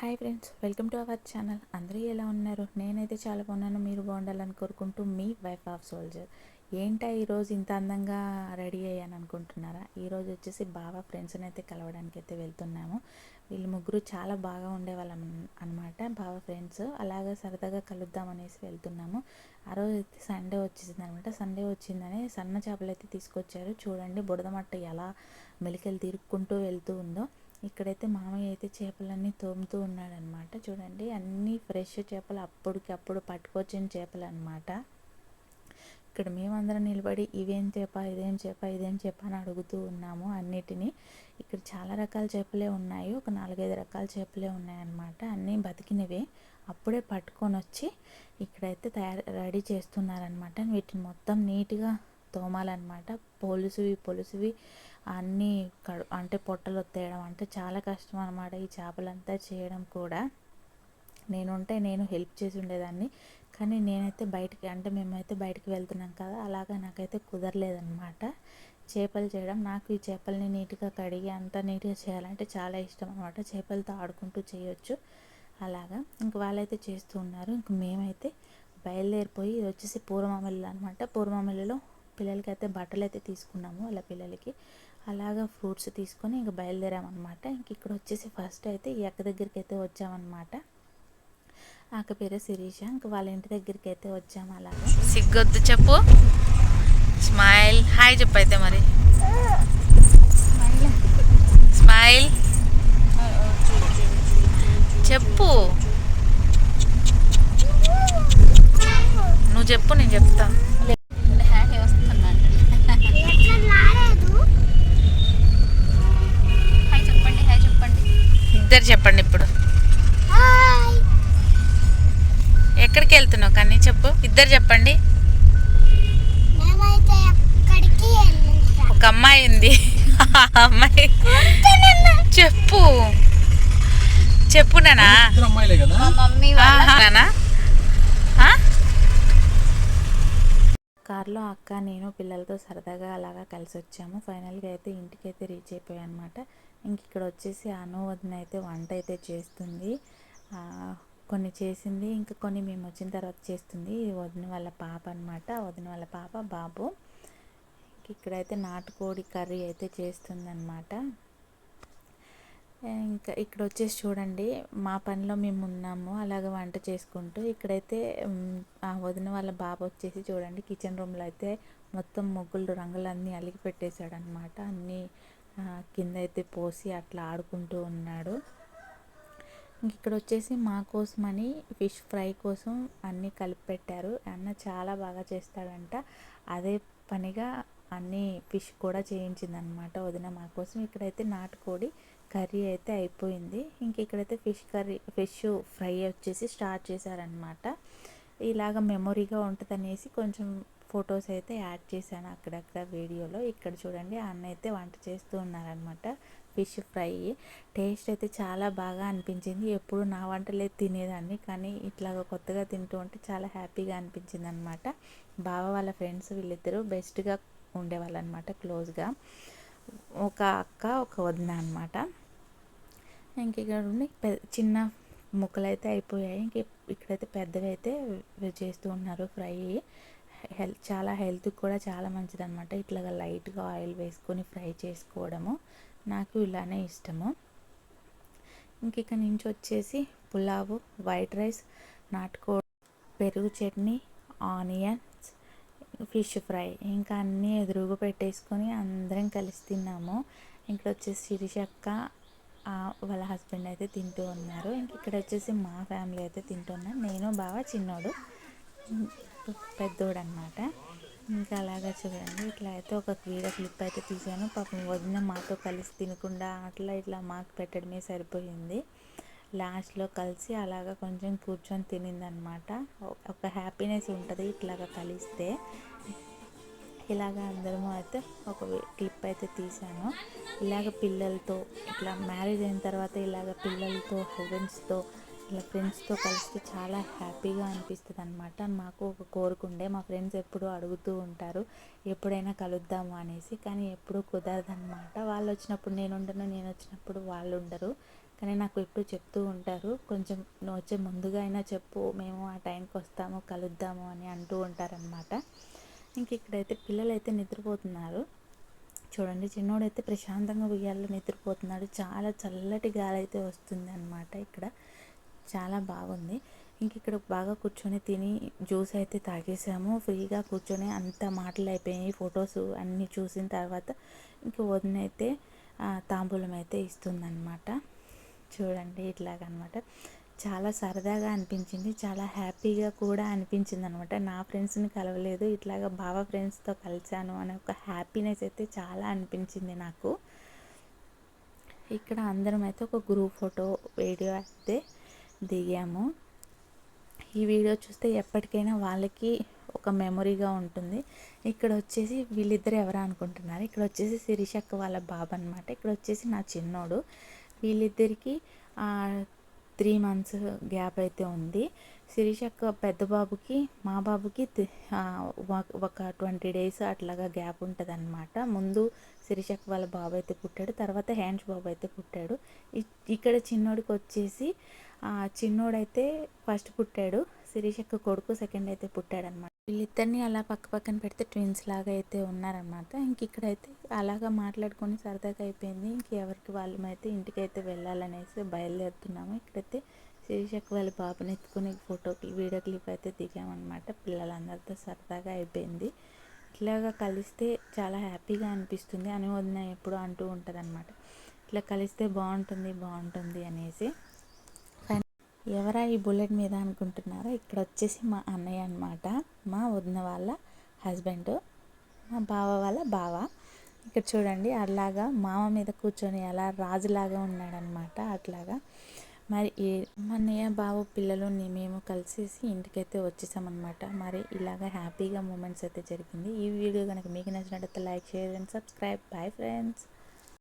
Hi friends, welcome to our channel. అందరూ ఎలా ఉన్నారు? నేనైతే చాలా బాగున్నాను. మీరు బాగుండాలని కోరుకుంటూ మీ వైఫ్ ఆఫ్ సోల్జర్. ఏంటా ఈరోజు ఇంత అందంగా రెడీ అయ్యాను అనుకుంటున్నారా? ఈరోజు వచ్చేసి బావ ఫ్రెండ్స్ని అయితే కలవడానికి అయితే వెళ్తున్నాము. వీళ్ళు ముగ్గురు చాలా బాగా ఉండేవాళ్ళం అనమాట, బావ ఫ్రెండ్స్. అలాగా సరదాగా కలుద్దామనేసి వెళ్తున్నాము. ఆ రోజు అయితే సండే వచ్చేసింది అనమాట. సండే వచ్చిందని సన్న చేపలు అయితే తీసుకొచ్చారు. చూడండి బుడదమట్ట ఎలా మెలికలు తిరుక్కుంటూ వెళ్తూ ఉందో. ఇక్కడైతే మామయ్య అయితే చేపలన్నీ తోముతూ ఉన్నాడనమాట. చూడండి, అన్నీ ఫ్రెష్ చేపలు, అప్పటికప్పుడు పట్టుకొచ్చిన చేపలు అనమాట. ఇక్కడ మేమందరం నిలబడి ఇదేం చేప అని అడుగుతూ ఉన్నాము అన్నిటినీ. ఇక్కడ చాలా రకాల చేపలే ఉన్నాయి, ఒక 4-5 రకాల చేపలే ఉన్నాయన్నమాట. అన్నీ బతికినవే, అప్పుడే పట్టుకొని వచ్చి ఇక్కడైతే రెడీ చేస్తున్నారనమాట. వీటిని మొత్తం నీట్గా తోమాలన్నమాట. పొలుసువి అన్నీ అంటే పొట్టలు ఒత్తేయడం అంటే చాలా కష్టం అనమాట ఈ చేపలంతా చేయడం కూడా. నేను హెల్ప్ చేసి ఉండేదాన్ని, కానీ నేనైతే మేమైతే బయటికి వెళ్తున్నాం కదా, అలాగా నాకైతే కుదరలేదన్నమాట చేపలు చేయడం. నాకు ఈ చేపల్ని నీట్గా కడిగి అంతా నీట్గా చేయాలంటే చాలా ఇష్టం అనమాట. చేపలతో ఆడుకుంటూ చేయొచ్చు అలాగా. ఇంక వాళ్ళైతే చేస్తూ ఉన్నారు. ఇంక మేమైతే బయలుదేరిపోయి, ఇది వచ్చేసి పూర్వమామిల్లు అనమాట. పూర్వమామిల్లులో పిల్లలకైతే బట్టలు అయితే తీసుకున్నాము, వాళ్ళ పిల్లలకి. అలాగా ఫ్రూట్స్ తీసుకొని ఇంక బయలుదేరామన్నమాట. ఇంక ఇక్కడ వచ్చేసి ఫస్ట్ అయితే ఈ అక్క దగ్గరికి అయితే వచ్చామన్నమాట. అక్క పేరు శిరీష. ఇంక వాళ్ళ ఇంటి దగ్గరికి అయితే వచ్చాము. అలాగా సిగ్గొద్దు, చెప్పు, స్మైల్, హాయ్ చెప్పు అయితే మరి. స్మైల్ చెప్పు, నువ్వు చెప్పు, నేను చెప్తా. ఇద్దరు చెప్పండి ఇప్పుడు. ఎక్కడికి వెళ్తున్నావు కానీ చెప్పు, ఇద్దరు చెప్పండి. ఒక అమ్మాయి ఉంది, అమ్మాయి చెప్పు చెప్పు నానా. కార్లో అక్క నేను పిల్లలతో సరదాగా అలాగా కలిసి వచ్చాము. ఫైనల్గా అయితే ఇంటికి అయితే రీచ్ అయిపోయాయి అనమాట. ఇంక ఇక్కడ వచ్చేసి వదిన అయితే వంట అయితే చేస్తుంది. కొన్ని చేసింది, ఇంకా కొన్ని మేము వచ్చిన తర్వాత చేస్తుంది. ఇది వదిన వాళ్ళ పాప అనమాట, వదిన వాళ్ళ పాప బాబు. ఇక్కడైతే నాటుకోడి కర్రీ అయితే చేస్తుందన్నమాట. ఇంకా ఇక్కడ వచ్చేసి చూడండి, మా పనిలో మేము ఉన్నాము అలాగ వంట చేసుకుంటూ. ఇక్కడైతే ఆ వదిన వాళ్ళ బాబు వచ్చేసి చూడండి, కిచెన్ రూమ్లో అయితే మొత్తం ముగ్గులు రంగులన్నీ అలిగి పెట్టేశాడనమాట. అన్నీ కింద అయితే పోసి అట్లా ఆడుకుంటూ ఉన్నాడు. ఇక్కడ వచ్చేసి మా కోసమని ఫిష్ ఫ్రై కోసం అన్నీ కలిపి పెట్టారు. అన్న చాలా బాగా చేస్తాడంట, అదే పనిగా అన్నీ ఫిష్ కూడా చేయించిందనమాట వదిన మా కోసం. ఇక్కడైతే నాటుకోడి కర్రీ అయితే అయిపోయింది. ఇంక ఇక్కడైతే ఫిష్ ఫ్రై వచ్చేసి స్టార్ట్ చేశారనమాట. ఇలాగ మెమొరీగా ఉంటుంది అనేసి కొంచెం ఫొటోస్ అయితే యాడ్ చేశాను అక్కడక్కడ వీడియోలో. ఇక్కడ చూడండి, అన్న అయితే వంట చేస్తూ ఉన్నారనమాట. ఫిష్ ఫ్రై టేస్ట్ అయితే చాలా బాగా అనిపించింది. ఎప్పుడు నా వంటలే తినేదాన్ని, కానీ ఇట్లాగ కొత్తగా తింటూ ఉంటే చాలా హ్యాపీగా అనిపించింది అనమాట. బావ వాళ్ళ ఫ్రెండ్స్ వీళ్ళిద్దరూ బెస్ట్గా ఉండేవాళ్ళు అనమాట, క్లోజ్గా. ఒక అక్క ఒక వదిన అనమాట. ఇంక ఇక్కడ ఉండి చిన్న ముక్కలు అయితే అయిపోయాయి. ఇక్కడైతే పెద్దవి అయితే చేస్తూ ఉన్నారు ఫ్రై. చాలా హెల్త్కి కూడా చాలా మంచిది అనమాట, ఇట్లాగా లైట్గా ఆయిల్ వేసుకొని ఫ్రై చేసుకోవడము. నాకు ఇలానే ఇష్టము. ఇంక ఇక్కడ నుంచి వచ్చేసి పులావు, వైట్ రైస్, నాటుకోడి, పెరుగు చట్నీ, ఆనియన్స్, ఫిష్ ఫ్రై ఇంకా అన్నీ ఎదురుగా పెట్టేసుకొని అందరం కలిసి తిన్నాము. ఇక్కడ వచ్చేసి శిరీషక్క వాళ్ళ హస్బెండ్ అయితే తింటూ ఉన్నారు. ఇంక ఇక్కడ వచ్చేసి మా ఫ్యామిలీ అయితే తింటున్నాను, నేను బావ, చిన్నోడు, పెద్దోడు అనమాట. ఇంకా అలాగా చూడండి, ఇట్లా అయితే ఒక వీడియో క్లిప్ అయితే తీసాను. పాపం వదిన మాతో కలిసి తినకుండా ఇట్లా మాకు పెట్టడమే సరిపోయింది. లాస్ట్లో కలిసి అలాగా కొంచెం కూర్చొని తినిందనమాట. ఒక హ్యాపీనెస్ ఉంటుంది ఇట్లాగా కలిస్తే. ఇలాగ అందరము అయితే ఒక క్లిప్ అయితే తీసాను. ఇలాగ పిల్లలతో ఇట్లా మ్యారేజ్ అయిన తర్వాత ఇలాగ పిల్లలతో, హస్బెండ్స్తో, ఇలా ఫ్రెండ్స్తో కలిస్తే చాలా హ్యాపీగా అనిపిస్తుంది అనమాట. మాకు ఒక కోరుకుండే, మా ఫ్రెండ్స్ ఎప్పుడూ అడుగుతూ ఉంటారు ఎప్పుడైనా కలుద్దాము అనేసి, కానీ ఎప్పుడూ కుదరదనమాట. వాళ్ళు వచ్చినప్పుడు నేను ఉండను, నేను వచ్చినప్పుడు వాళ్ళు ఉండరు. కానీ నాకు ఎప్పుడు చెప్తూ ఉంటారు, కొంచెం నువ్వు వచ్చే ముందుగా అయినా చెప్పు, మేము ఆ టైంకి వస్తాము కలుద్దాము అని అంటూ ఉంటారనమాట. ఇంక ఇక్కడైతే పిల్లలు అయితే నిద్రపోతున్నారు. చూడండి, చిన్నోడైతే ప్రశాంతంగా ఉయ్యాల్లో నిద్రపోతున్నాడు. చాలా చల్లటి గాలి అయితే వస్తుంది అనమాట. ఇక్కడ చాలా బాగుంది. ఇంక ఇక్కడ బాగా కూర్చొని తిని జ్యూస్ అయితే తాగేసాము. ఫ్రీగా కూర్చొని అంత మాటలు అయిపోయాయి. ఫొటోస్ అన్నీ చూసిన తర్వాత ఇంక వదిన అయితే తాంబూలం అయితే ఇస్తుందన్నమాట. చూడండి ఇట్లాగనమాట. చాలా సరదాగా అనిపించింది, చాలా హ్యాపీగా కూడా అనిపించింది అనమాట. నా ఫ్రెండ్స్ని కలవలేదు, ఇట్లాగా బావ ఫ్రెండ్స్తో కలిశాను అనే ఒక హ్యాపీనెస్ అయితే చాలా అనిపించింది నాకు. ఇక్కడ అందరం అయితే ఒక గ్రూప్ ఫోటో వీడియో అయితే దిగాము. ఈ వీడియో చూస్తే ఎప్పటికైనా వాళ్ళకి ఒక మెమొరీగా ఉంటుంది. ఇక్కడ వచ్చేసి వీళ్ళిద్దరు ఎవరా అనుకుంటున్నారు, ఇక్కడ వచ్చేసి శిరీషక్క వాళ్ళ బాబు అనమాట. ఇక్కడ వచ్చేసి నా చిన్నోడు. వీళ్ళిద్దరికి 3 months గ్యాప్ అయితే ఉంది. శిరీషక్క పెద్ద బాబుకి మా బాబుకి ఒక 20 days అట్లాగా గ్యాప్ ఉంటుంది అనమాట. ముందు శిరీషక్క వాళ్ళ బాబు అయితే పుట్టాడు, తర్వాత హ్యాండ్స్ బాబు అయితే పుట్టాడు. ఇక్కడ చిన్నోడికి వచ్చేసి చిన్నోడైతే ఫస్ట్ పుట్టాడు, శిరీషక్క కొడుకు సెకండ్ అయితే పుట్టాడనమాట. వీళ్ళిద్దరిని అలా పక్క పక్కన పెడితే ట్విన్స్ లాగా అయితే ఉన్నారనమాట. ఇంక ఇక్కడైతే అలాగా మాట్లాడుకొని సరదాగా అయిపోయింది. ఇంక ఎవరికి వాళ్ళమైతే ఇంటికైతే వెళ్ళాలనేసి బయలుదేరుతున్నాము. ఇక్కడైతే శిరీషక్క వాళ్ళ బాబుని ఎత్తుకుని వీడియో క్లిప్ అయితే దిగామన్నమాట. పిల్లలందరితో సరదాగా అయిపోయింది. ఇట్లాగా కలిస్తే చాలా హ్యాపీగా అనిపిస్తుంది అని వదిన ఎప్పుడు అంటూ ఉంటుంది అనమాట. ఇట్లా కలిస్తే బాగుంటుంది అనేసి. ఎవరా ఈ బుల్లెట్ మీద అనుకుంటున్నారా, ఇక్కడ వచ్చేసి మా అన్నయ్య అనమాట, మా వదిన వాళ్ళ హస్బెండ్, మా బావ వాళ్ళ బావ. ఇక్కడ చూడండి, అలాగా మామ మీద కూర్చొని అలా రాజులాగా ఉన్నాడనమాట. అట్లాగా మరి మా అన్నయ్య బావ పిల్లలు మేము కలిసేసి ఇంటికైతే వచ్చేసామన్నమాట. మరి ఇలాగా హ్యాపీగా మూమెంట్స్ అయితే జరిగింది. ఈ వీడియో కనుక మీకు నచ్చినట్లయితే like, share and subscribe. Bye friends.